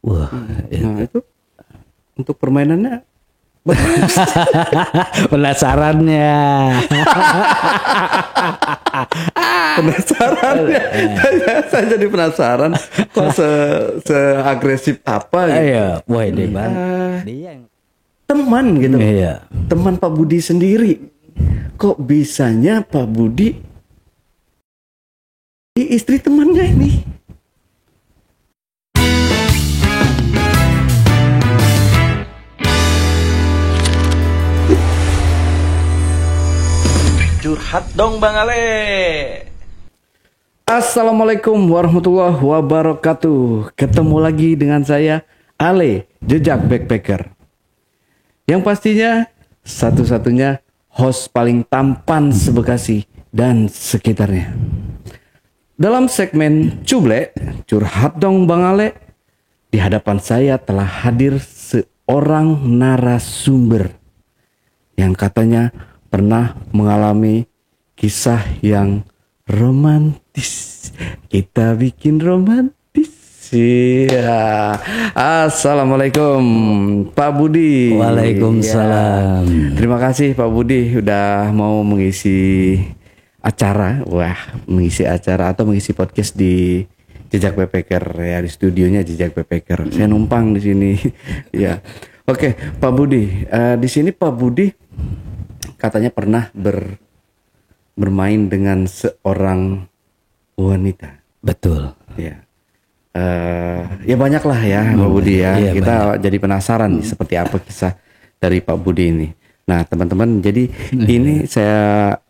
Wah, Nah itu untuk permainannya penasarannya. penasarannya. Saya jadi penasaran kok seagresif apa gitu. Iya, wah ini bang. Dia yang Teman gitu. iya. Teman Pak Budi sendiri. Kok bisanya Pak Budi istri temannya ini? Curhat dong Bang Ale. Assalamualaikum warahmatullahi wabarakatuh. Ketemu lagi dengan saya Ale, Jejak Backpacker. Yang pastinya satu-satunya host paling tampan se-Bekasi dan sekitarnya. Dalam segmen Cuble, Curhat dong Bang Ale, di hadapan saya telah hadir seorang narasumber yang katanya pernah mengalami kisah yang romantis. Kita bikin romantis. Iya. Assalamualaikum Pak Budi. Waalaikumsalam. Ya. Terima kasih Pak Budi udah mau mengisi acara. Mengisi acara atau mengisi podcast di Jejak Backpacker ya, di studionya Jejak Backpacker. Saya numpang di sini. Ya. Oke, Pak Budi. Di sini Pak Budi katanya pernah bermain dengan seorang wanita. Betul. Ya. Ya banyak lah ya Pak Budi ya. Iya, Kita jadi penasaran nih, seperti apa kisah dari Pak Budi ini. Nah teman-teman, jadi ini saya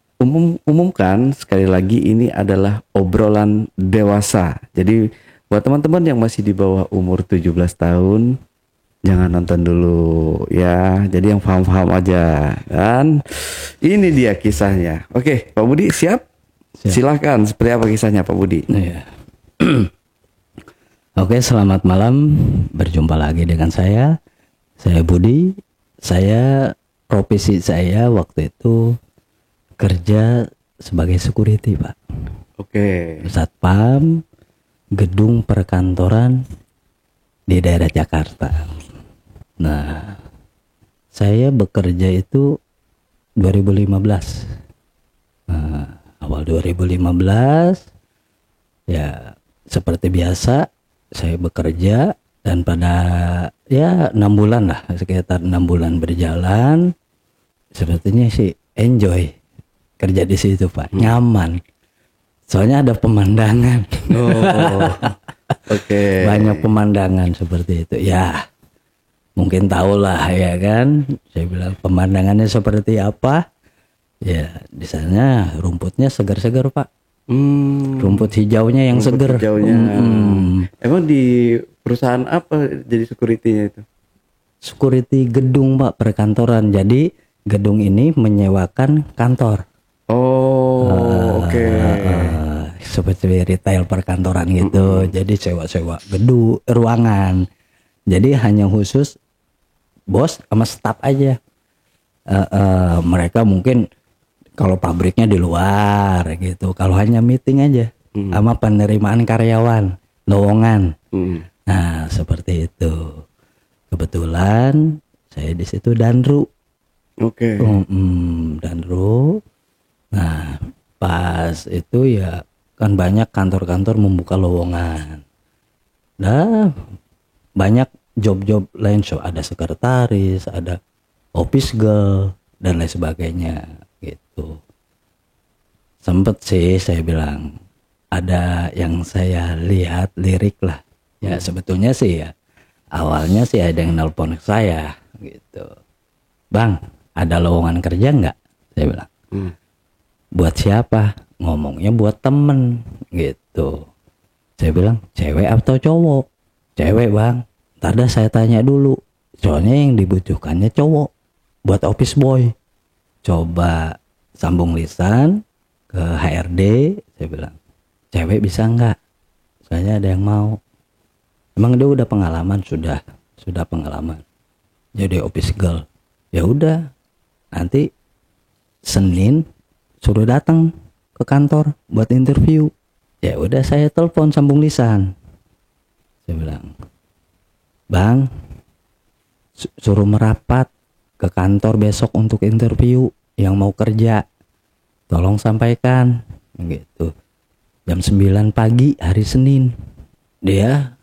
umumkan sekali lagi, ini adalah obrolan dewasa. Jadi buat teman-teman yang masih di bawah umur 17 tahun, jangan nonton dulu ya. Jadi yang paham-paham aja. Dan ini dia kisahnya. Oke, Pak Budi siap? Silakan, seperti apa kisahnya Pak Budi? Iya. Oke, selamat malam. Berjumpa lagi dengan saya. Saya Budi. Saya profesi saya waktu itu kerja sebagai security, Pak. Oke. Satpam gedung perkantoran di daerah Jakarta. Nah, saya bekerja itu 2015. Nah, awal 2015 ya seperti biasa saya bekerja, dan pada ya 6 bulan lah, sekitar 6 bulan berjalan, sepertinya sih enjoy kerja di situ Pak, nyaman. Soalnya ada pemandangan. Oh, oke. Banyak pemandangan seperti itu. Ya, mungkin tahulah ya kan. Saya bilang pemandangannya seperti apa. Ya, di sana rumputnya segar-segar Pak. Rumput hijaunya yang Rumput segar. hijaunya. Emang di perusahaan apa jadi security-nya itu? Security gedung Pak, perkantoran. Jadi gedung ini menyewakan kantor. Oh, oke. Seperti retail perkantoran gitu. Jadi sewa-sewa gedung, ruangan. Jadi hanya khusus bos sama staf aja. Mereka mungkin kalau pabriknya di luar gitu. Kalau hanya meeting aja sama penerimaan karyawan, lowongan. Nah, seperti itu. Kebetulan saya di situ danru. Oke. Danru. Nah, pas itu ya kan banyak kantor-kantor membuka lowongan. Nah, banyak job-job lain, so ada sekretaris, ada office girl dan lain sebagainya gitu. Sempet sih saya bilang ada yang saya lihat lirik lah. Ya sebetulnya sih ya awalnya sih ada yang nelpon ke saya gitu. Bang, ada lowongan kerja nggak? Saya bilang. Buat siapa? Ngomongnya buat temen gitu. Saya bilang cewek atau cowok? Cewek bang. Ntar dah saya tanya dulu. Soalnya yang dibutuhkannya cowok. Buat office boy. Coba sambung lisan ke HRD. Saya bilang cewek bisa nggak? Soalnya ada yang mau. Emang dia udah pengalaman? Sudah pengalaman. Jadi office girl. Ya udah. Nanti Senin suruh datang ke kantor buat interview. Ya udah saya telepon sambung lisan. Saya bilang, Bang, suruh merapat ke kantor besok untuk interview yang mau kerja. Tolong sampaikan gitu. Jam 9 pagi hari Senin. Dia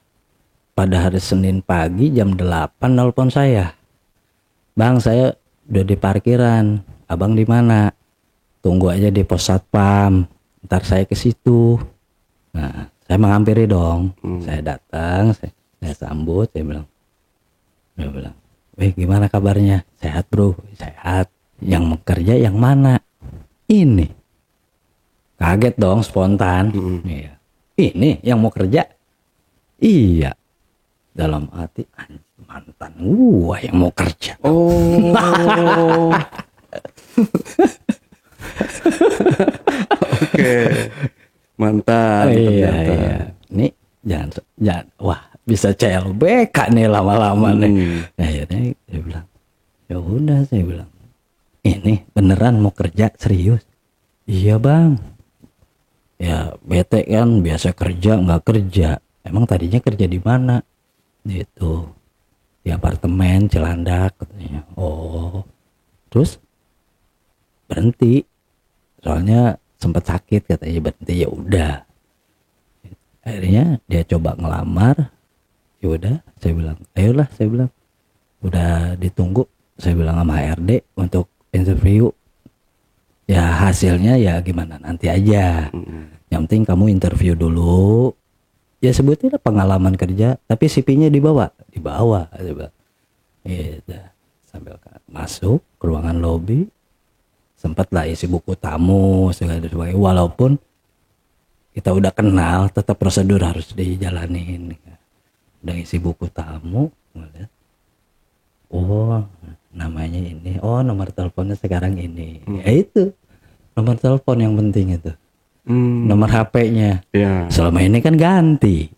pada hari Senin pagi jam 8 nelpon saya. Bang, saya udah di parkiran. Abang di mana? Tunggu aja di pos satpam. Ntar saya ke situ. Nah, saya menghampiri dong. Saya datang, saya sambut, saya bilang, weh gimana kabarnya? Sehat bro, sehat. Yang mau kerja yang mana? Ini. Kaget dong, spontan. Iya. Ini yang mau kerja? Iya. Dalam hati, mantan gua yang mau kerja. Oh. Oke. Mantan ternyata. Iya. Ini jangan. Wah, bisa CLBK nih lama-lama nih. Akhirnya saya bilang, ya udah, saya bilang, ini beneran mau kerja serius? Iya bang. Ya bete kan, biasa kerja nggak kerja. Emang tadinya kerja di mana? Gitu, di apartemen Cilandak katanya. Oh, terus berhenti, soalnya sempat sakit katanya, berhenti. Ya udah, akhirnya dia coba ngelamar. Ya udah, saya bilang, ayolah, saya bilang, udah ditunggu, saya bilang sama HRD untuk interview. Ya hasilnya ya gimana nanti aja. Yang penting kamu interview dulu. Ya sebutin pengalaman kerja, tapi CV-nya dibawa. Gitu. Sambil masuk ke ruangan lobi, sempatlah isi buku tamu segala sebagainya. Walaupun kita udah kenal, tetap prosedur harus dijalanin. Udah isi buku tamu, ngeliat, oh namanya ini, oh nomor teleponnya sekarang ini. Ya itu nomor telepon yang penting itu. Nomor HP-nya. Ya. Selama ini kan ganti.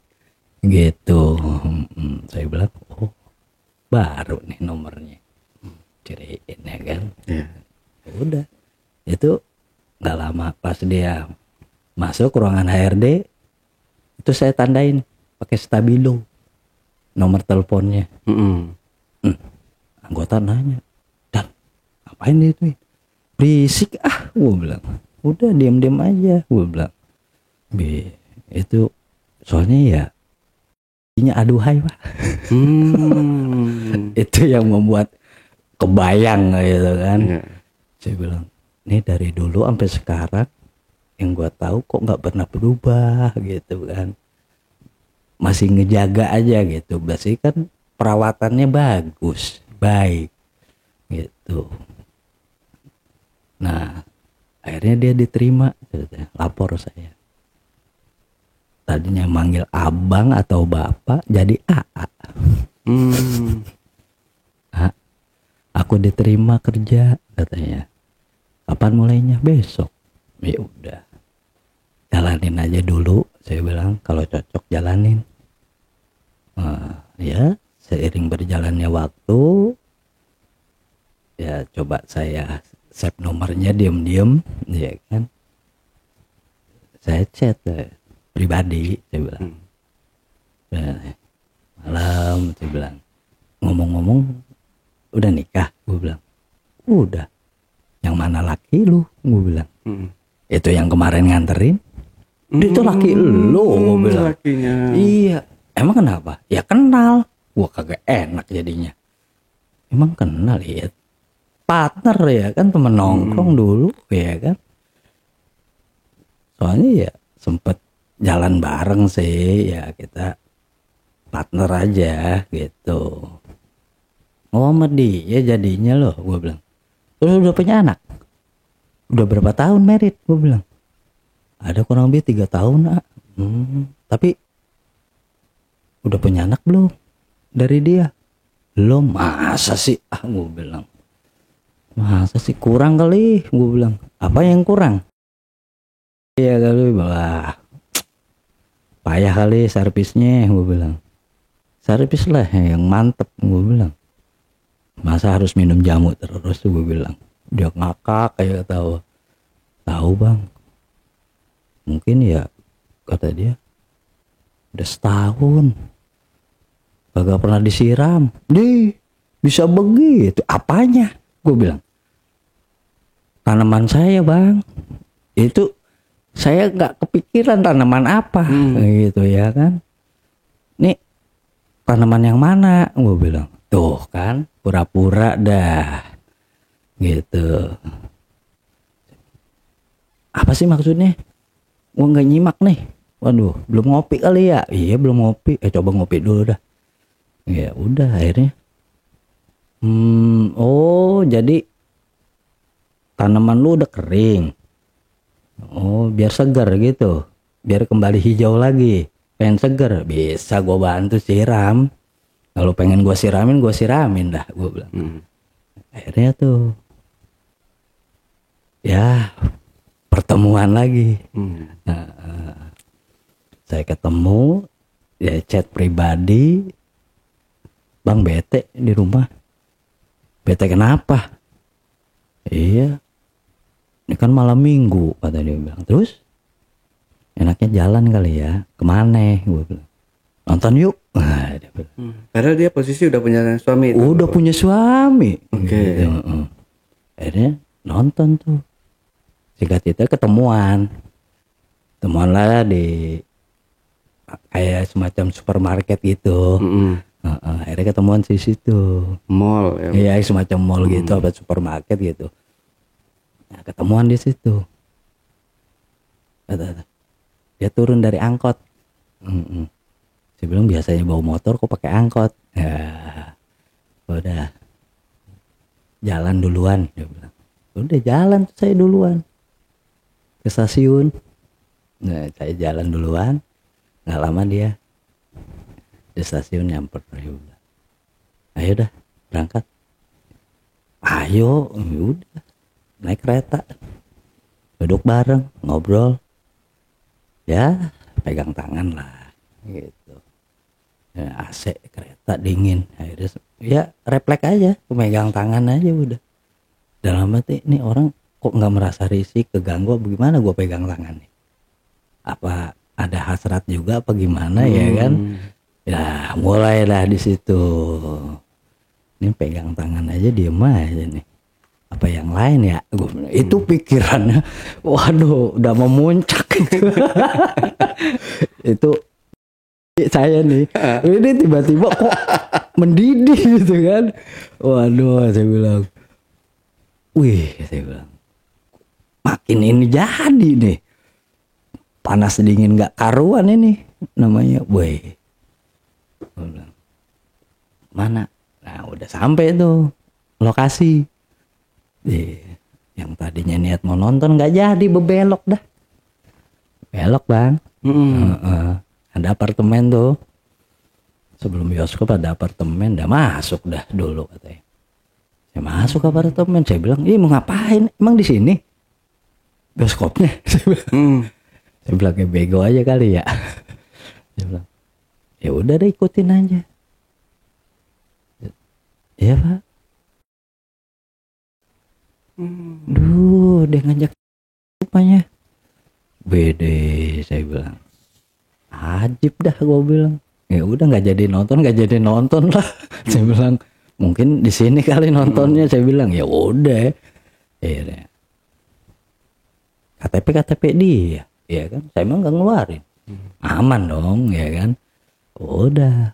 Gitu. Saya bilang, oh baru nih nomornya. Ciriin ya kan. Ya. Udah. Itu gak lama pas dia masuk ruangan HRD, itu saya tandain pakai stabilo nomor teleponnya. Anggota nanya, dan ngapain itu? Berisik gue bilang. Udah diam-diam aja, gue bilang. Itu soalnya ya ini aduhai pak. Itu yang membuat kebayang gitu kan. Saya bilang, ini dari dulu sampai sekarang yang gue tahu kok nggak pernah berubah gitu kan. Masih ngejaga aja gitu. Berarti kan perawatannya bagus, baik gitu. Nah, akhirnya dia diterima, lapor saya. Tadinya manggil abang atau bapak, jadi AA. Aku diterima kerja, katanya. Kapan mulainya? Besok. Ya udah, jalanin aja dulu. Saya bilang kalau cocok jalanin. Ya seiring berjalannya waktu, ya coba saya save nomornya diam-diam, ya kan. Saya chat pribadi, saya bilang. Malam, saya bilang. Ngomong-ngomong, udah nikah? Gue bilang. Udah. Yang mana laki lu? Gue bilang. Itu yang kemarin nganterin. Itu laki lu, gue bilang. Lakinya. Iya. Emang kenapa? Ya kenal. Gua kagak enak jadinya. Emang kenal ya? Partner ya kan, temen nongkrong dulu ya kan. Soalnya ya sempet jalan bareng sih, ya kita partner aja gitu. Oh sama dia jadinya loh, gue bilang. Terus udah punya anak? Udah berapa tahun married? Gue bilang. Ada kurang lebih 3 tahun. Tapi udah punya anak belum? Dari dia? Belum. Masa sih? Gue bilang. Masa sih, kurang kali? Gue bilang. Apa yang kurang? Iya kali, bah. Payah kali servisnya, gue bilang. Servis lah yang mantep, gue bilang. Masa harus minum jamu terus, gue bilang. Dia ngakak kayak tahu. Tahu bang. Mungkin ya, kata dia, udah setahun. kagak pernah disiram. Bisa begitu, apanya? Gue bilang, tanaman saya bang, itu saya nggak kepikiran tanaman apa, gitu ya kan. Nih tanaman yang mana? Gue bilang, tuh kan pura-pura dah, gitu. Apa sih maksudnya? Gue nggak nyimak nih. Waduh, belum ngopi kali ya? Iya belum ngopi. Coba ngopi dulu dah. Ya udah akhirnya. Oh jadi tanaman lu udah kering. Oh biar segar gitu. Biar kembali hijau lagi. Pengen segar, bisa gue bantu siram. Kalau pengen gue siramin dah, gue bilang. Akhirnya tuh ya pertemuan lagi. Saya ketemu, ya chat pribadi. Bang bete di rumah. Bete kenapa? Iya, ini kan malam minggu, kata dia bilang. Terus enaknya jalan kali ya, kemana? Gue bilang, nonton yuk. Nah, dia bilang. Karena dia posisi udah punya suami. Udah punya suami. Oke. Gitu. Akhirnya nonton tuh. Singkat cerita ketemuan lah di kayak semacam supermarket gitu. Akhirnya ketemuan di situ. Mall ya. Iya, semacam mall gitu, apa supermarket gitu. Nah, ketemuan di situ. Dia turun dari angkot. Saya bilang biasanya bawa motor, kok pakai angkot? Ya, udah jalan duluan. Dia bilang, udah jalan saya duluan ke stasiun. Nah, saya jalan duluan. Nggak lama dia di stasiun nyamper. Ayo dah berangkat. Ayo, udah naik kereta, duduk bareng, ngobrol, ya pegang tangan lah, gitu. Ya, AC kereta dingin, akhirnya ya refleks aja, pegang tangan aja udah. Dalam hati ini orang kok nggak merasa risih, keganggu, bagaimana gue pegang tangan nih? Apa ada hasrat juga, apa gimana ya kan? Ya mulailah di situ. Ini pegang tangan aja diem aja nih. Apa yang lain ya? Itu pikirannya, waduh, udah memuncak itu. Itu saya nih, ini tiba-tiba kok mendidih gitu kan? Waduh, saya bilang, wih, saya bilang, makin ini jadi nih, panas dingin nggak karuan ini, namanya, wih. Mana? Nah udah sampai tuh lokasi. Yang tadinya niat mau nonton nggak jadi, bebelok dah. Belok bang. Ada apartemen tuh. Sebelum bioskop ada apartemen, udah masuk dah dulu katanya. Saya masuk ke apartemen, saya bilang, mau ngapain? Emang di sini bioskopnya? Saya bilang kayak bego aja kali ya. Saya bilang, ya udah deh ikutin aja. Iya pak. Duh, dia ngajak rupanya. Bede, saya bilang. Ajib dah, gue bilang. Ya udah nggak jadi nonton lah. Saya bilang mungkin di sini kali nontonnya. Saya bilang ya udah. Ya, KTP dia, ya kan. Saya emang nggak ngeluarin. Aman dong, ya kan. Udah.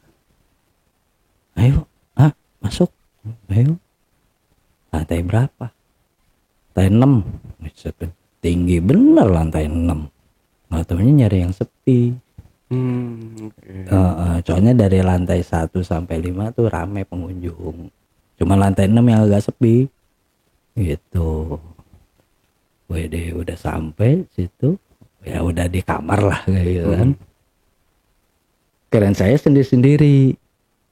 Ayo, masuk. Ayo. Lantai berapa? Lantai 6. Tinggi bener lantai 6. Nggak taunya nyari yang sepi. Soalnya dari lantai 1 sampai 5 tuh rame pengunjung. Cuma lantai 6 yang agak sepi. Gitu. Wede udah sampai situ. Ya udah di kamar lah gitu kan. Kirain saya sendiri-sendiri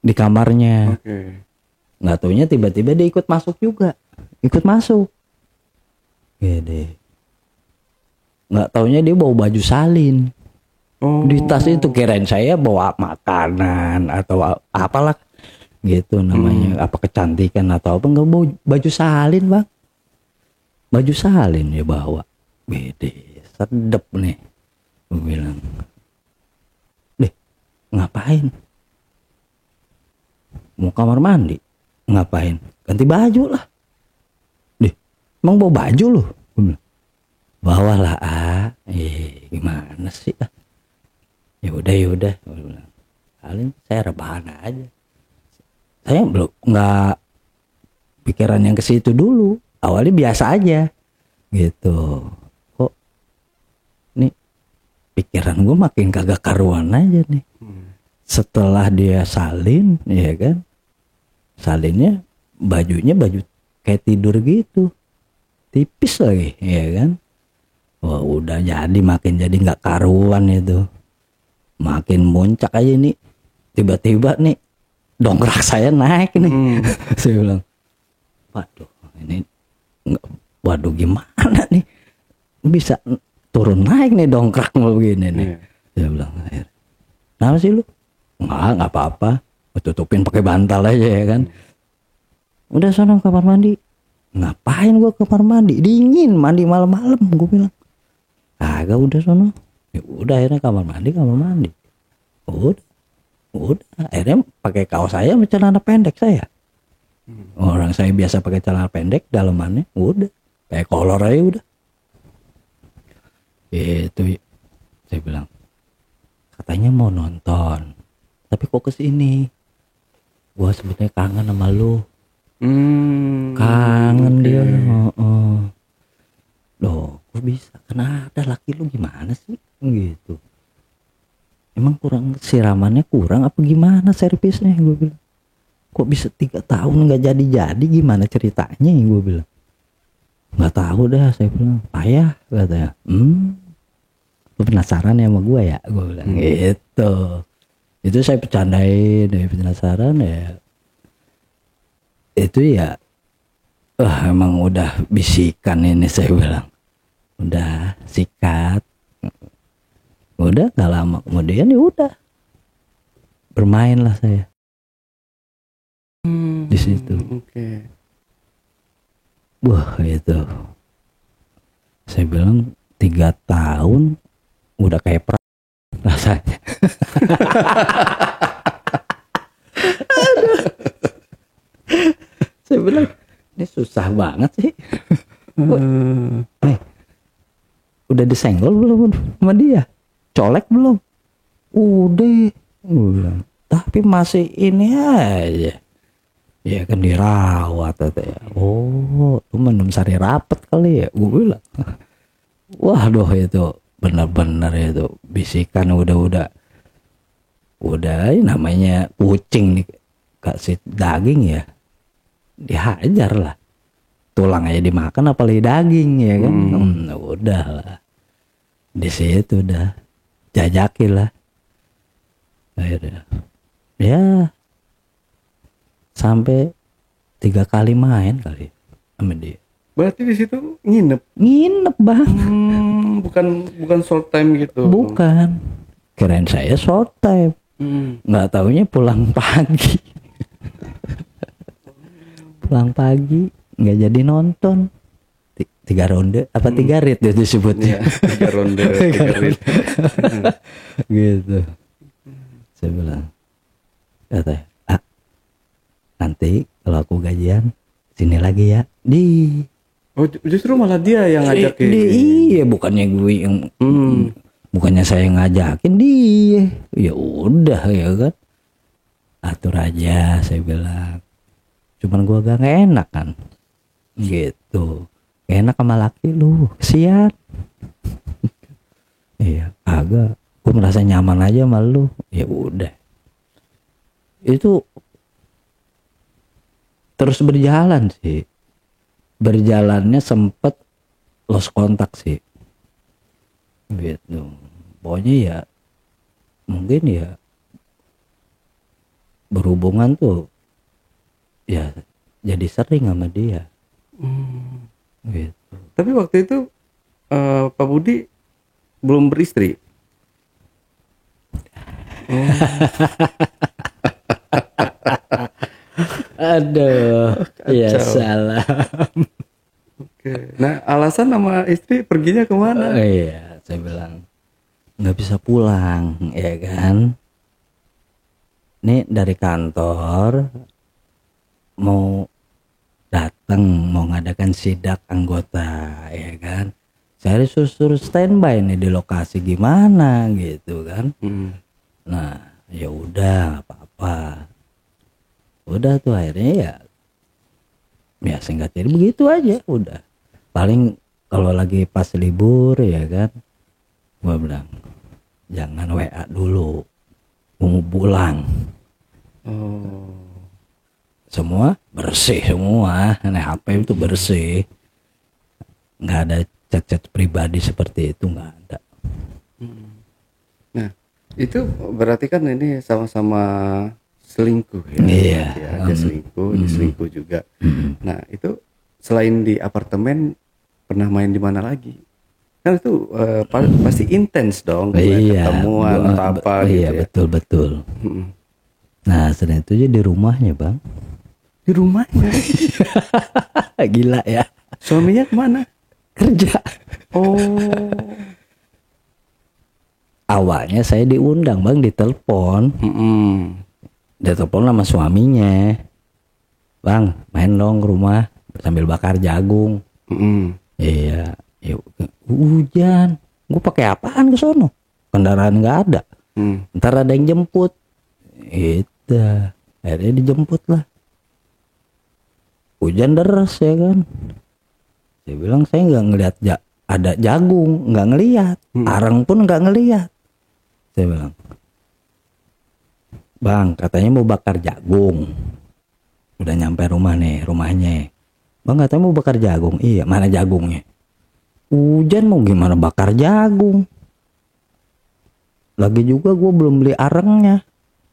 di kamarnya. Nggak taunya tiba-tiba dia ikut masuk juga. Ikut masuk. Gede. Nggak taunya dia bawa baju salin. Di tas itu kirain saya bawa makanan atau apalah gitu namanya, apa kecantikan atau apa. Nggak bawa baju salin bang. Baju salin dia bawa. Bede. Sedep nih. Gue bilang. Deh ngapain? mau kamar mandi. Ngapain? Ganti baju lah. Dih, emang bawa baju lu? Gue bilang, bawa lah gimana sih? Ya udah. Gue bilang, paling saya rebahan aja. Saya belum nggak pikiran yang ke situ dulu. Awalnya biasa aja, gitu. Kok nih pikiran gue makin kagak karuan aja nih. Setelah dia salin, ya kan? Salinnya bajunya baju kayak tidur gitu, tipis lagi, ya kan? Wah udah makin jadi nggak karuan itu, makin muncak aja nih. Tiba-tiba nih dongkrak saya naik nih. Saya bilang, waduh gimana nih bisa turun naik nih dongkrak mau begini nih. Saya bilang, kenapa sih lu? Nggak apa-apa. Tutupin pakai bantal aja ya kan. Udah sana kamar mandi. Ngapain gua ke kamar mandi? Dingin, mandi malam-malam, gua bilang. Agak udah sana. Ya udah akhirnya kamar mandi. Udah akhirnya pakai kaos saya sama celana pendek saya. Orang saya biasa pakai celana pendek, dalamannya udah kayak kolor aja udah. Itu saya bilang, katanya mau nonton, tapi kok kesini? Gua sebetulnya kangen sama lu. Kangen dia. Loh, kok bisa? Kenapa laki lu gimana sih? Gitu. Emang kurang siramannya kurang apa gimana servisnya? Gue bilang. Kok bisa 3 tahun nggak jadi gimana ceritanya? Gue bilang. Nggak tahu dah, saya bilang. Payah katanya. Lu penasaran ya sama gue ya? Gue bilang gitu. Itu saya bercandain, dari penasaran ya. Itu ya, emang udah bisikan ini, saya bilang. Udah sikat. Udah gak lama kemudian ya udah bermainlah saya di situ. Wah itu, saya bilang 3 tahun udah kayak perang rasanya. Saya bilang ini susah banget sih. Udah disenggol belum sama dia? Colek belum? Udah. Tapi masih ini aja. Ya kan dirawat ya. Oh, lu minum sari rapet kali ya? Gue bilang. Waduh itu benar-benar itu bisikan udah namanya kucing nih kasih daging ya. Dihajar lah. Tulang aja dimakan apalagi daging ya kan. Udah lah. Di situ udah jajakin lah. Akhirnya ya sampai 3 kali main kali sama dia. Berarti di situ nginep Bang. Bukan short time gitu. Bukan. Kirain saya short time. Nggak taunya pulang pagi. Pulang pagi nggak jadi nonton. 3 ronde apa 3 rit dia disebutnya. 3 ronde 3 rit. Gitu. Saya bilang, katanya, nanti kalau aku gajian sini lagi ya. Oh justru malah dia yang ngajakin. Iya, bukannya gue yang bukannya saya yang ngajakin dia. Ya udah ya kan. Atur aja saya bilang. Cuman gue agak gak enak kan. Gitu. Gak enak sama laki lu, kesian. Iya, agak. Gue merasa nyaman aja sama lu. Ya udah. Itu terus berjalan sih. Berjalannya sempet lost kontak sih. Gitu. Pokoknya ya mungkin ya berhubungan tuh ya jadi sering sama dia. Gitu. Tapi waktu itu Pak Budi belum beristri. Aduh, ya salah. Oke. Nah alasan sama istri perginya kemana? Iya, saya bilang nggak bisa pulang, ya kan? Nih dari kantor mau datang mau ngadakan sidak anggota ya kan, saya suruh standby nih di lokasi gimana gitu kan. Nah ya udah nggak apa-apa, udah tuh akhirnya ya singkat jadi begitu aja udah. Paling kalau lagi pas libur ya kan, gua bilang jangan WA dulu, mau pulang. Semua bersih semua, nah HP itu bersih, nggak ada chat-chat pribadi seperti itu, nggak ada. Nah itu berarti kan ini sama-sama selingkuh ya. Iya. Ya, dia selingkuh, dia selingkuh juga. Nah itu selain di apartemen pernah main di mana lagi? Kan itu pasti intens dong, Iya, ketemuan atau apa iya, gitu ya. betul. Nah selain itu aja di rumahnya bang. Di rumahnya. Gila ya. Suaminya kemana? Kerja. Oh. Awalnya saya diundang bang, ditelepon. Ditelepon sama suaminya. Bang main dong ke rumah sambil bakar jagung. Iya. Ya, hujan. Gue pakai apaan ke sono? Kendaraan nggak ada. Ntar ada yang jemput. Itu. Akhirnya dijemput lah. Hujan deras ya kan. Saya bilang saya nggak ngelihat ada jagung, nggak ngelihat. Arang pun nggak ngelihat. Saya bilang, bang katanya mau bakar jagung. Udah nyampe rumah nih, rumahnya. Bang katanya mau bakar jagung. Iya, mana jagungnya? Hujan mau gimana bakar jagung? Lagi juga gue belum beli arangnya.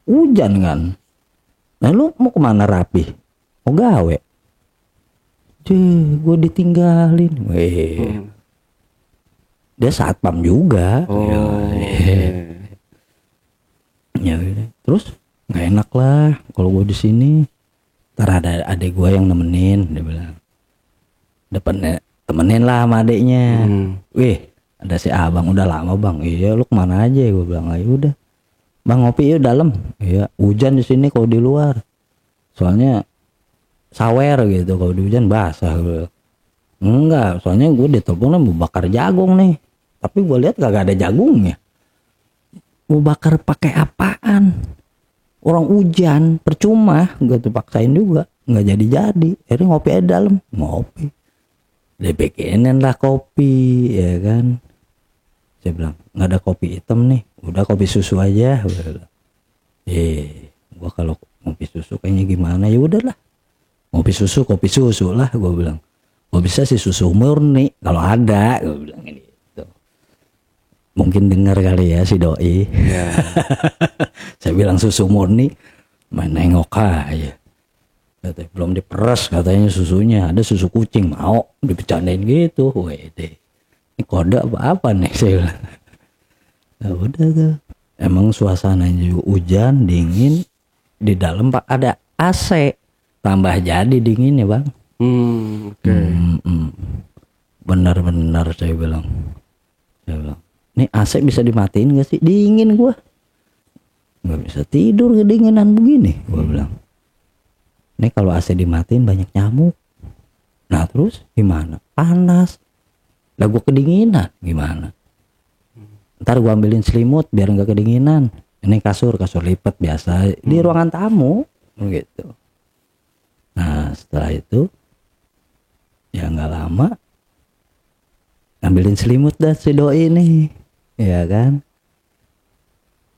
Hujan kan. Nah lu mau kemana Rapi? Mau gawe? Gue ditinggalin. Dia satpam juga. Ya udah. Terus nggak enak lah kalau gue di sini. Ntar ada adik gue yang nemenin, dia bilang. Temenin lah sama adiknya. Wih, ada si abang udah lama bang. Iya, lu kemana aja? Gue bilang ayo udah. Bang ngopi yuk dalam. Iya, hujan di sini kalau di luar. Soalnya sawer gitu, kalau di hujan basah. Enggak, soalnya gue ditelepon mau bakar jagung nih. Tapi gue lihat kagak ada jagungnya. Mau bakar pakai apaan? Orang hujan, percuma. Gue tuh paksain juga, nggak jadi. Akhirnya ngopi aja dalam, ngopi. Dibikinin lah kopi, ya kan. Saya bilang nggak ada kopi hitam nih, udah kopi susu aja. Gue kalau ngopi susu kayaknya gimana, ya udahlah. Kopi susu lah, gue bilang. Gue bisa sih susu murni kalau ada, gue bilang gitu. Mungkin dengar kali ya si doi. Yeah. Saya bilang susu murni, main nengok aja. Katanya, belum diperes katanya susunya, ada susu kucing, mau dibecandain gitu. Wede, ini kode apa nih saya bilang. Nah, udah tuh. Emang suasananya juga hujan, dingin, di dalam pak ada AC. Tambah jadi dingin ya bang. Benar-benar saya bilang. Ini AC bisa dimatiin gak sih? Dingin gua. Gak bisa tidur kedinginan begini. Gua bilang. Ini kalau AC dimatiin banyak nyamuk. Nah terus gimana? Panas. Lah gua kedinginan gimana? Ntar gua ambilin selimut biar gak kedinginan. Ini kasur lipat biasa di ruangan tamu gitu. Nah setelah itu ya nggak lama ngambilin selimut dah si doi nih, ya kan.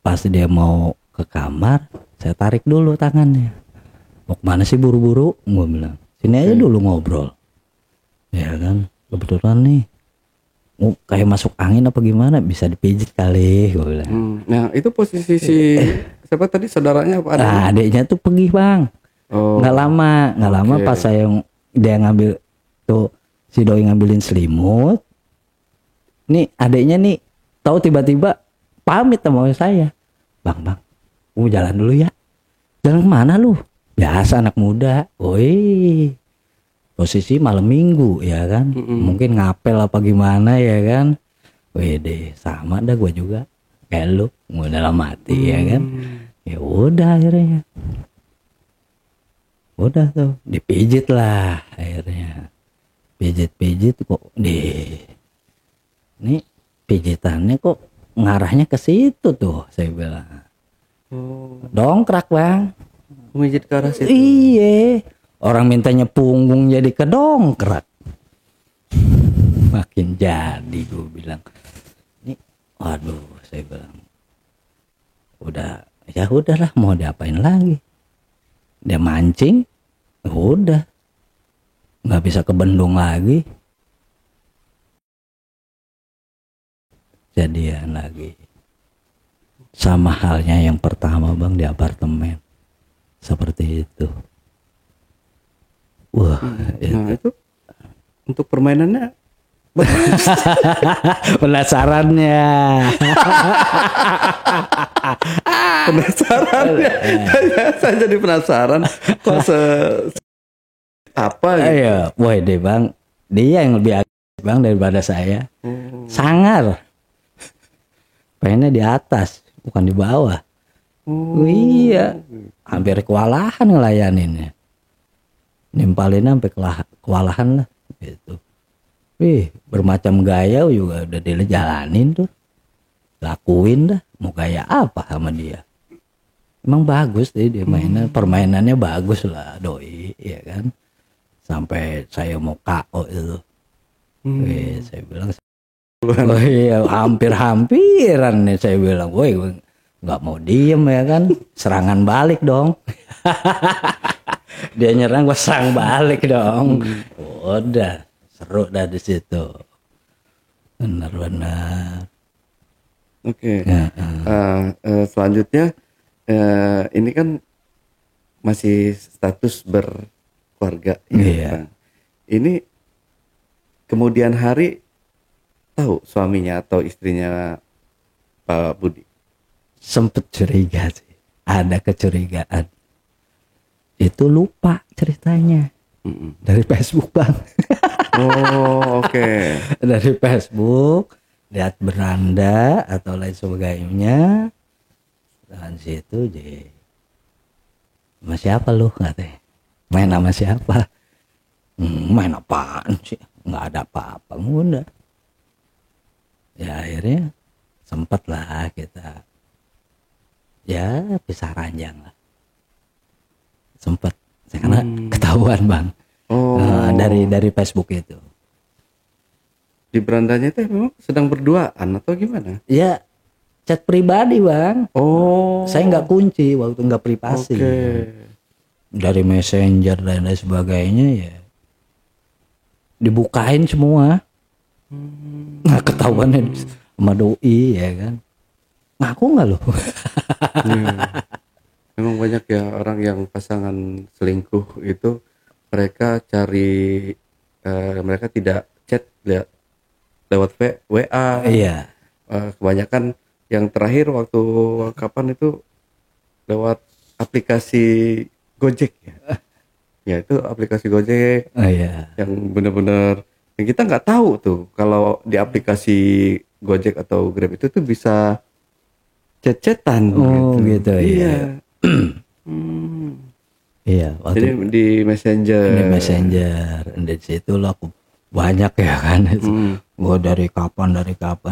Pas dia mau ke kamar, saya tarik dulu tangannya. Mau kemana sih buru-buru? Gue bilang sini aja dulu ngobrol, ya kan. Kebetulan nih kayak masuk angin apa gimana, bisa dipijit kali, gue bilang. Nah itu posisi si siapa tadi saudaranya apa? Nah adiknya tuh pergi bang. Nggak lama pas dia ngambil tuh si doi ngambilin selimut. Nih adiknya nih tahu tiba-tiba pamit sama saya. Bang, jalan dulu ya. Jalan kemana lu? Biasa anak muda. Woi, posisi malam minggu ya kan. Mungkin ngapel apa gimana ya kan. Wede, sama dah gue juga kayak lu, gue dalam hati ya kan. Ya udah akhirnya Udah tuh dipijit lah akhirnya. Pijit kok ini pijitannya kok ngarahnya ke situ tuh, saya bilang. Dongkrak bang. Pijit ke arah situ. Iya, orang mintanya punggung jadi kedongkrak. Makin jadi gue bilang. Ini, waduh, saya bilang. Udahlah, mau diapain lagi? Dia mancing, udah, nggak bisa ke bendung lagi. Jadian lagi. Sama halnya yang pertama bang di apartemen. Seperti itu. Wah, Nah itu untuk permainannya penasarannya. saya jadi penasaran kok apa gitu. Ayo, woi deh bang, dia yang lebih aktif bang daripada saya. Sangar. Pengennya di atas, bukan di bawah. Iya, hampir kewalahan ngelayaninnya. Nimpalin sampai kewalahan lah gitu. Bermacam gaya juga udah dijalanin tuh. Lakuin dah, mau gaya apa sama dia. Emang bagus deh dia permainannya bagus lah doi, ya kan. Sampai saya mau KO itu. Saya bilang, oh iya, hampir-hampiran nih saya bilang, woi nggak mau diem ya kan, serangan balik dong. Dia nyerang, gue serang balik dong. Udah seru dah di situ. Benar-benar. Oke. Selanjutnya ini kan masih status berkeluarga. Iya. Ini kemudian hari tahu suaminya atau istrinya Pak Budi? Sempet curiga sih, ada kecurigaan. Itu lupa ceritanya. Dari Facebook bang. Oh oke. Dari Facebook, lihat beranda atau lain sebagainya. Dan situ sama siapa lu katanya? Main sama siapa? Main apaan sih? Nggak ada apa-apa, udah. Ya akhirnya sempet lah kita. Ya pisah ranjang lah. Sempet, karena ketahuan bang. Dari Facebook itu. Di berandanya itu memang sedang berduaan atau gimana? Ya chat pribadi bang. Oh. Saya nggak kunci waktu nggak privasi. Dari Messenger dan lain sebagainya ya dibukain semua. Nah ketahuan sama doi ya kan. Ngaku nggak loh? Memang banyak ya orang yang pasangan selingkuh itu mereka cari mereka tidak chat lewat WA. Iya. Kebanyakan yang terakhir waktu kapan itu lewat aplikasi Gojek ya. Ya itu aplikasi Gojek. Iya. Yang benar-benar yang kita nggak tahu tuh kalau di aplikasi Gojek atau Grab itu tuh bisa chat-chatan gitu iya. Iya, Jadi di Messenger. Di Messenger, di situ lah aku banyak ya kan. Gue dari kapan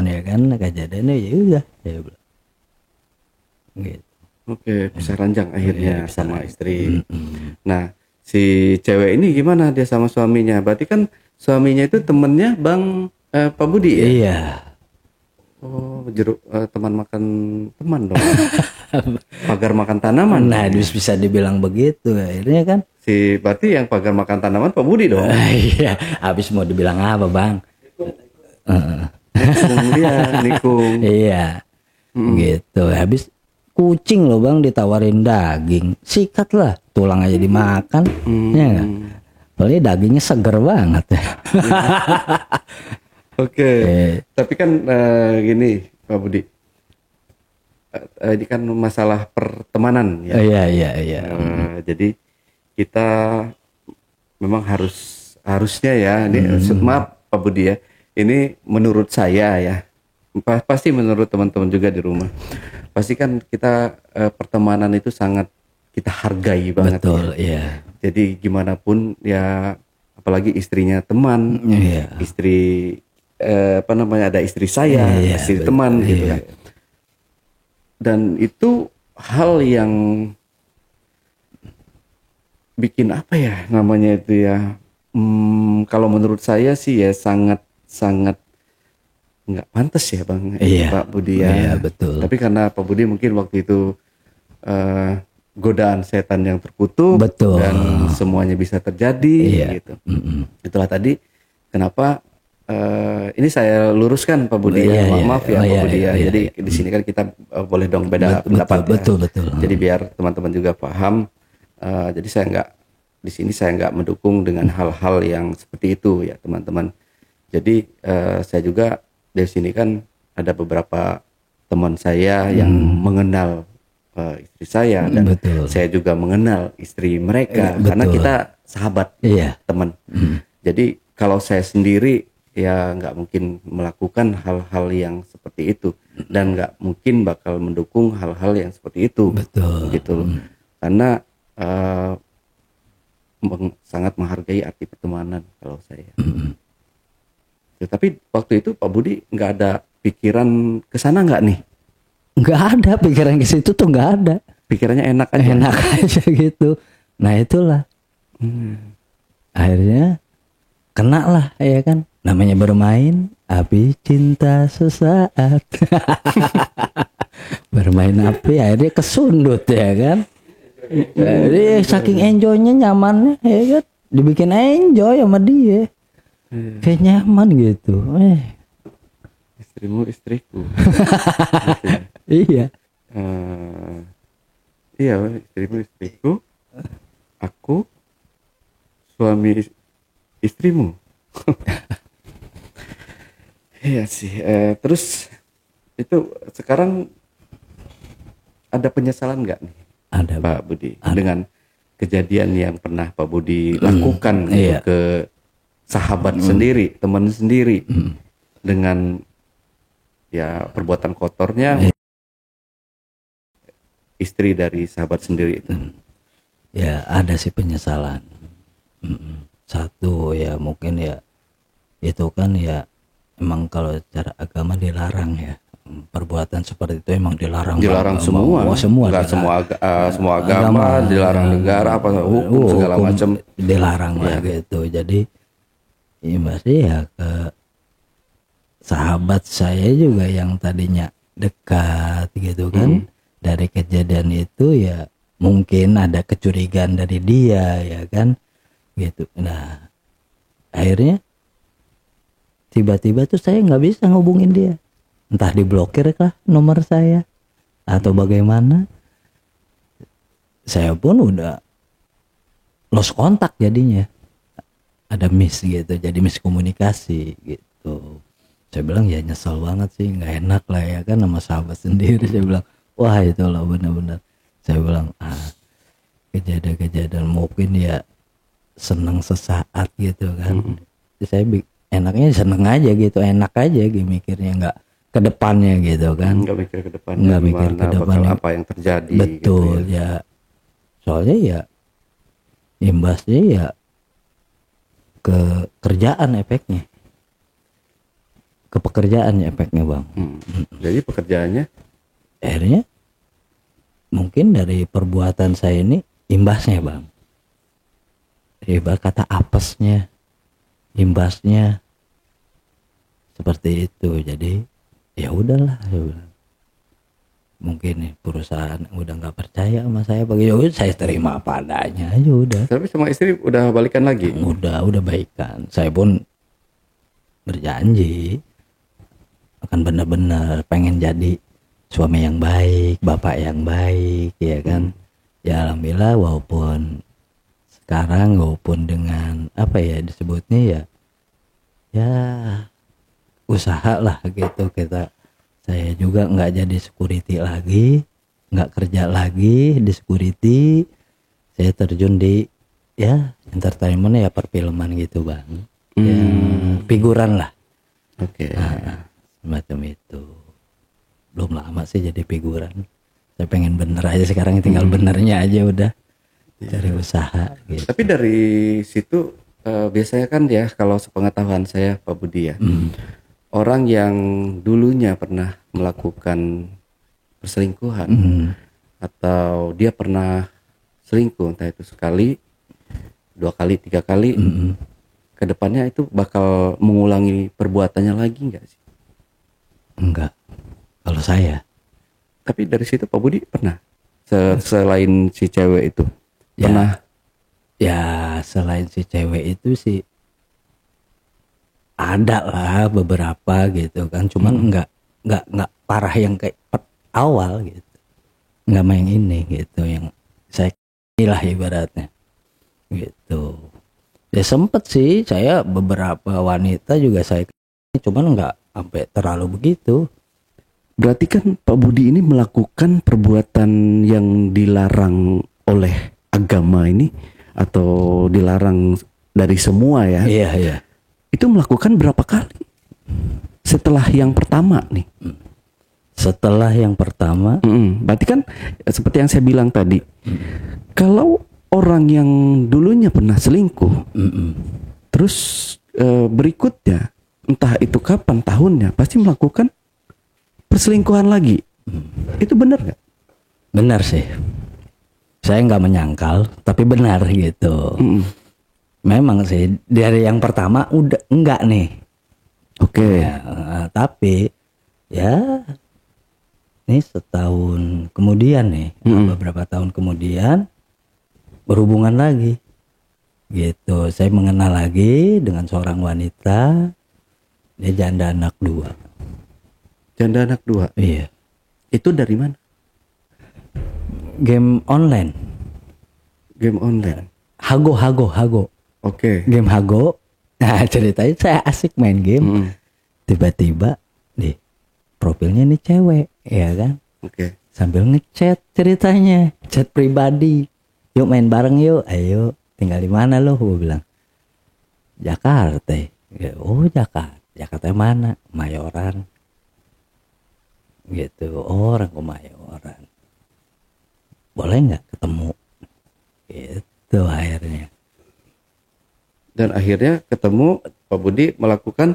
ya kan kejadiannya ya udah ya bilang. Gitu. Oke, bisa ranjang akhirnya Iya, sama istri. Nah, si cewek ini gimana dia sama suaminya? Berarti kan suaminya itu temennya Bang Pak Budi ya? Iya. Oh, teman makan teman dong. Pagar makan tanaman. Nah, bisa dibilang begitu akhirnya kan. Berarti yang pagar makan tanaman Pak Budi dong. Iya, habis mau dibilang apa, Bang? Nikung. Iya. Gitu. Habis kucing loh, Bang, ditawarin daging. Sikat lah, tulang aja dimakan. Ya enggak? Soalnya dagingnya seger banget. Oke. Tapi kan gini, Pak Budi. Ini kan masalah pertemanan ya. Iya. Jadi kita memang harusnya ya. Ini maaf Pak Budi ya. Ini menurut saya ya. Pasti menurut teman-teman juga di rumah. Pasti kan kita pertemanan itu sangat kita hargai banget. Betul, ya. iya. Jadi gimana pun ya, apalagi istrinya teman, Iya. istri ada istri saya, Iya, istri betul. teman gitu Iya. kan. Dan itu hal yang bikin apa ya namanya itu ya, kalau menurut saya sih ya sangat nggak pantas ya Bang, Iya. Pak Budi ya. Iya, betul. Tapi karena Pak Budi mungkin waktu itu godaan setan yang terkutuk, Betul. dan semuanya bisa terjadi Iya. gitu. Itulah tadi kenapa ini saya luruskan Pak Budi Iya, ya. iya. Maaf ya Oh, Pak iya, Budi ya. iya, Jadi iya. di sini kan kita boleh dong beda pendapat ya. Betul. Jadi biar teman-teman juga paham. Jadi di sini saya nggak mendukung dengan hal-hal yang seperti itu ya teman-teman. Jadi saya juga dari sini kan ada beberapa teman saya yang mengenal istri saya, dan Betul. saya juga mengenal istri mereka karena Betul. kita sahabat Iya. teman. Jadi kalau saya sendiri ya nggak mungkin melakukan hal-hal yang seperti itu, dan nggak mungkin bakal mendukung hal-hal yang seperti itu. Betul. Gitu loh. Karena sangat menghargai arti pertemanan kalau saya. Ya, tapi waktu itu Pak Budi nggak ada pikiran ke sana nggak nih? Nggak ada pikiran ke situ tuh, nggak ada. Pikirannya enak aja. Enak aja gitu. Nah itulah. Akhirnya kena lah ya kan. Namanya bermain, api cinta sesaat. Bermain api akhirnya kesundut ya kan. Jadi saking enjoynya, nyamannya ya kan. Dibikin enjoy sama dia. Kayak nyaman gitu. Istrimu istriku. Iya. Iya, istrimu istriku. Aku suami istrimu. Iya sih. Terus itu sekarang ada penyesalan nggak nih Ada. Pak Budi dengan kejadian yang pernah Pak Budi lakukan gitu iya. ke sahabat sendiri, teman sendiri, dengan ya perbuatan kotornya istri dari sahabat sendiri itu? Ya ada sih penyesalan. Satu ya mungkin ya itu kan ya emang kalau secara agama dilarang ya, perbuatan seperti itu emang dilarang. Dilarang semua. Semua Nggak dilarang. semua agama, dilarang negara, apa hukum segala hukum macam dilarang lah gitu. Jadi imbasnya ya ke sahabat saya juga yang tadinya dekat gitu kan. Dari kejadian itu ya mungkin ada kecurigaan dari dia ya kan gitu. Nah akhirnya tiba-tiba tuh saya nggak bisa ngubungin dia, entah diblokir kah nomor saya atau bagaimana. Saya pun udah lost kontak jadinya, ada miss gitu, jadi miskomunikasi gitu. Saya bilang ya nyesel banget sih, nggak enak lah ya kan sama sahabat sendiri. Saya bilang wah itu loh benar-benar. Saya bilang kejadian-kejadian mungkin ya seneng sesaat gitu kan. Saya enaknya seneng aja gitu, enak aja gitu mikirnya, nggak ke depannya gitu kan. nggak mikir ke depannya, Nggak mikir ke depannya. apa yang terjadi. Betul gitu ya. Soalnya ya imbasnya ya ke kerjaan efeknya, ke pekerjaan efeknya Bang. Jadi pekerjaannya Akhirnya mungkin dari perbuatan saya ini imbasnya Bang, ibarat kata apesnya, imbasnya seperti itu. Jadi ya udahlah, mungkin nih perusahaan udah nggak percaya sama saya, ya udah saya terima apa adanya aja udah. tapi sama istri udah balikan lagi. Udah baikan. Saya pun berjanji akan benar-benar pengen jadi suami yang baik, bapak yang baik ya kan. Ya alhamdulillah, walaupun sekarang walaupun dengan apa ya disebutnya ya usaha lah gitu kita. Saya juga nggak jadi security lagi, nggak kerja lagi di security. Saya terjun di ya entertainment ya, perfilman gitu Bang. Ya, figuran lah. Oke. Semacam itu. Belum lama sih jadi figuran. Saya pengen bener aja sekarang, tinggal benernya aja udah. cari usaha gitu. Tapi dari situ biasanya kan ya, kalau sepengetahuan saya Pak Budi ya, orang yang dulunya pernah melakukan perselingkuhan atau dia pernah selingkuh, entah itu sekali, 2 kali, 3 kali, kedepannya itu bakal mengulangi perbuatannya lagi nggak sih? Enggak, kalau saya. Tapi dari situ Pak Budi pernah selain si cewek itu pernah? Ya selain si cewek itu sih ada lah beberapa gitu kan, cuman nggak parah yang kayak awal gitu, nggak main ini gitu yang saya lah ibaratnya gitu. Ya sempet sih saya beberapa wanita juga saya, cuman nggak sampai terlalu begitu. Berarti kan Pak Budi ini melakukan perbuatan yang dilarang oleh agama ini atau dilarang dari semua ya. Iya. Itu melakukan berapa kali? Setelah yang pertama nih. Setelah yang pertama, Berarti kan seperti yang saya bilang tadi. Kalau orang yang dulunya pernah selingkuh, terus berikutnya entah itu kapan tahunnya pasti melakukan perselingkuhan lagi. Itu benar nggak? benar sih. Saya nggak menyangkal, tapi benar gitu. Memang sih dari yang pertama udah enggak nih. Oke. Ya, tapi ya ini setahun kemudian nih, beberapa tahun kemudian berhubungan lagi. Gitu. Saya mengenal lagi dengan seorang wanita, dia janda anak 2. Janda anak 2. Iya. Itu dari mana? Game online. Game online. Hago. Oke. Game Hago. Nah ceritanya saya asik main game. Tiba-tiba di profilnya ini cewek, ya kan? Oke. Sambil ngechat ceritanya, chat pribadi. Yuk main bareng yuk, ayo. Tinggal di mana lo? Gue bilang Jakarta. Ya, oh Jakarta mana? Mayoran. Gitu. Oh, orang Kemayoran. Boleh nggak ketemu? Gitu akhirnya. Dan akhirnya ketemu, Pak Budi melakukan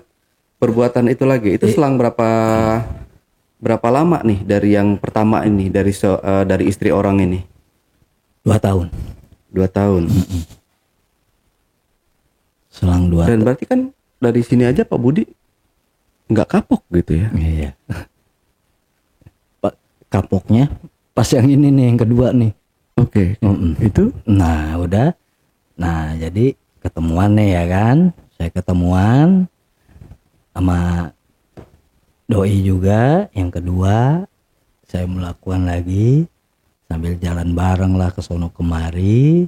perbuatan itu lagi. Itu selang berapa lama nih dari yang pertama ini, dari istri orang ini? 2 tahun. 2 tahun. Selang 2 Dan tahun. berarti kan dari sini aja Pak Budi nggak kapok gitu ya? Iya. Pak kapoknya pas yang ini nih, yang kedua nih. Oke. Itu? Nah udah. Nah jadi ketemuan nih ya kan. Saya ketemuan sama doi juga. Yang kedua saya melakukan lagi sambil jalan bareng lah ke sono kemari.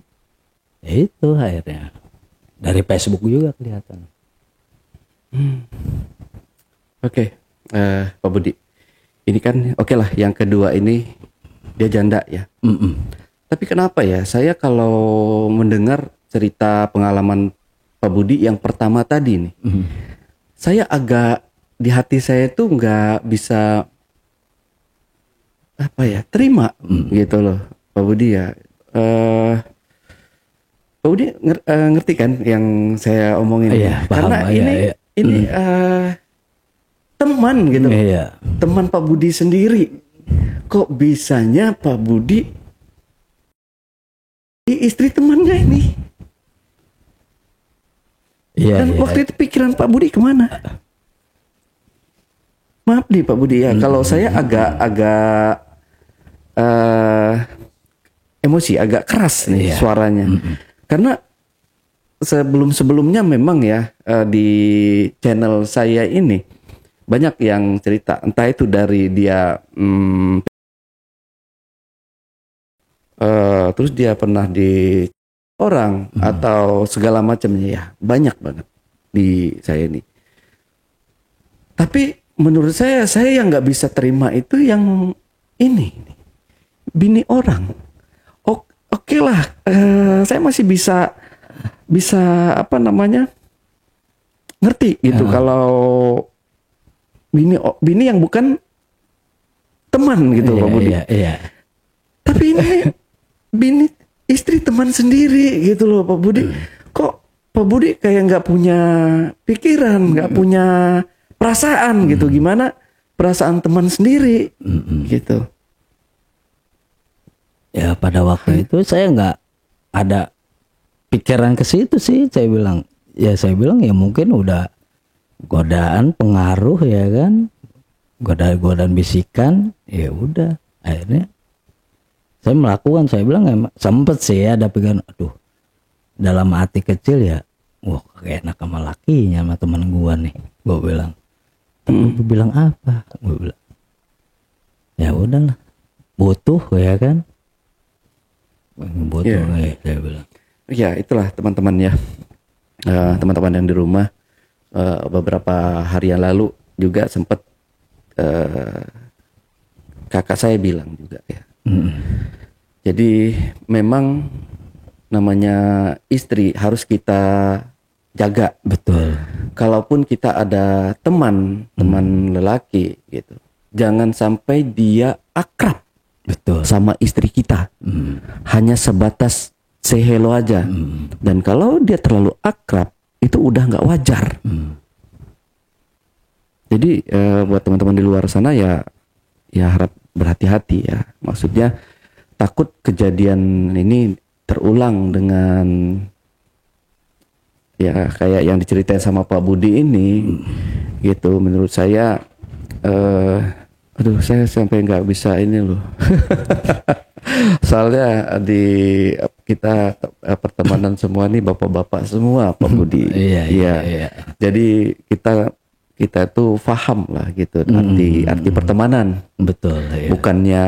Itu akhirnya dari Facebook juga kelihatan. Oke. Pak Budi. Ini kan oke lah, yang kedua ini dia janda ya. Tapi kenapa ya saya kalau mendengar cerita pengalaman Pak Budi yang pertama tadi nih, saya agak di hati saya tuh nggak bisa terima gitu loh Pak Budi ya. Pak Budi ngerti kan yang saya omongin? Iya, paham. Karena ini teman gitu, Iya. teman Pak Budi sendiri. Kok bisanya Pak Budi istri temannya ini? Iya. Dan waktu itu pikiran Pak Budi kemana? Maaf nih Pak Budi ya, kalau saya agak emosi, agak keras nih suaranya. Karena sebelumnya memang ya di channel saya ini banyak yang cerita, entah itu dari dia terus dia pernah di orang atau segala macamnya ya, banyak banget di saya ini. Tapi menurut saya yang nggak bisa terima itu yang ini, bini orang. Oke lah, saya masih bisa ngerti gitu kalau bini yang bukan teman gitu Pak Budi. Iya. Tapi ini bini istri teman sendiri gitu loh Pak Budi. Kok Pak Budi kayak nggak punya pikiran, nggak punya perasaan gitu. Gimana perasaan teman sendiri gitu. Ya pada waktu itu saya nggak ada pikiran ke situ sih. Saya bilang ya mungkin udah godaan, pengaruh ya kan, godaan bisikan. Ya udah, akhirnya saya melakukan. Saya bilang emang sempet sih ya ada pikiran, aduh, dalam hati kecil ya, wah kayak enak sama lakinya, sama teman gua nih. Gua bilang, tapi gua bilang apa? Gua bilang, ya udahlah, butuh ya kan, butuh saya bilang. Ya itulah teman-teman ya, teman-teman yang di rumah, beberapa hari yang lalu juga sempat kakak saya bilang juga ya. Jadi memang namanya istri harus kita jaga. Betul. Kalaupun kita ada teman lelaki gitu, jangan sampai dia akrab Betul. sama istri kita. Hanya sebatas say hello aja. Dan kalau dia terlalu akrab, itu udah nggak wajar. Jadi buat teman-teman di luar sana ya harap berhati-hati ya. Maksudnya takut kejadian ini terulang dengan ya kayak yang diceritain sama Pak Budi ini gitu. Menurut saya aduh saya sampai nggak bisa ini loh. Soalnya di kita pertemanan semua nih bapak-bapak semua Pak Budi. Iya. Jadi kita tuh paham lah gitu arti pertemanan. Betul. Iya. Bukannya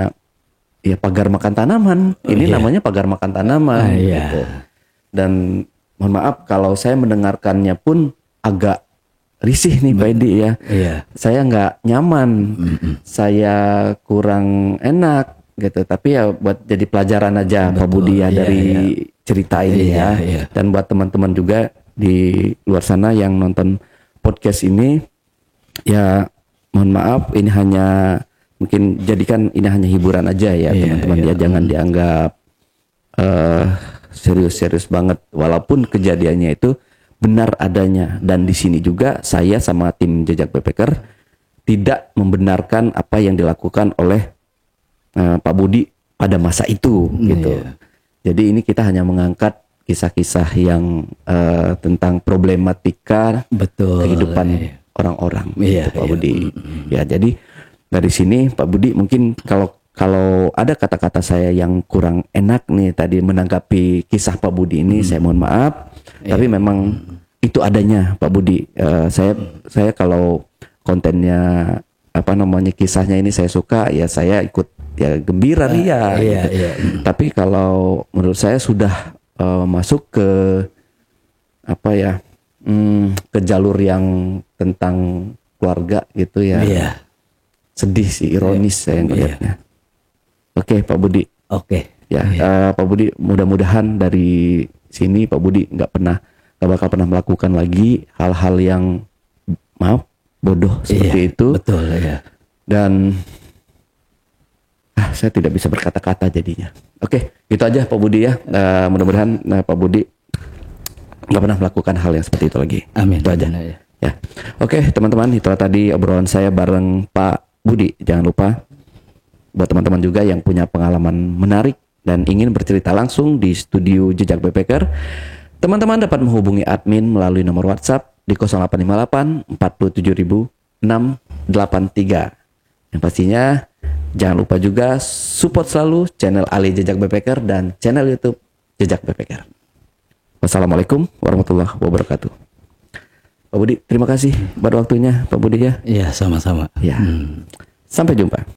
ya pagar makan tanaman. Ini namanya pagar makan tanaman gitu. Dan mohon maaf kalau saya mendengarkannya pun agak risih nih Pak Edi ya. Iya. Saya nggak nyaman. Saya kurang enak gitu. Tapi ya buat jadi pelajaran aja Pak Budi ya dari cerita ini ya. Dan buat teman-teman juga di luar sana yang nonton podcast ini, ya mohon maaf ini hanya mungkin jadikan ini hanya hiburan aja ya teman-teman ya. Jangan dianggap serius-serius banget. Walaupun kejadiannya itu benar adanya, dan di sini juga saya sama tim Jejak Backpacker tidak membenarkan apa yang dilakukan oleh Pak Budi pada masa itu gitu. Jadi ini kita hanya mengangkat kisah-kisah yang tentang problematika kehidupan orang-orang gitu, Pak Budi. Ya jadi dari sini Pak Budi mungkin kalau ada kata-kata saya yang kurang enak nih tadi menanggapi kisah Pak Budi ini, saya mohon maaf. Tapi memang itu adanya Pak Budi. Saya kalau kontennya kisahnya ini saya suka, ya saya ikut ya gembira ria. Tapi kalau menurut saya sudah masuk ke ke jalur yang tentang keluarga gitu ya. Sedih sih, ironis saya ngelihatnya. Oke Pak Budi. Ya Pak Budi, mudah-mudahan dari sini Pak Budi nggak bakal pernah melakukan lagi hal-hal yang bodoh seperti itu. Betul ya. Dan saya tidak bisa berkata-kata jadinya. Oke, gitu aja Pak Budi ya. Mudah-mudahan Pak Budi nggak pernah melakukan hal yang seperti itu lagi. Amin. Itu aja. Ya. Oke teman-teman, itu tadi obrolan saya bareng Pak Budi. Jangan lupa buat teman-teman juga yang punya pengalaman menarik dan ingin bercerita langsung di studio Jejak Backpacker, teman-teman dapat menghubungi admin melalui nomor WhatsApp di 0858 4700683. Yang pastinya jangan lupa juga support selalu channel Ali Jejak Backpacker dan channel YouTube Jejak Backpacker. Wassalamualaikum warahmatullahi wabarakatuh. Pak Budi, terima kasih pada waktunya Pak Budi ya. Iya, sama-sama. Ya. Sampai jumpa.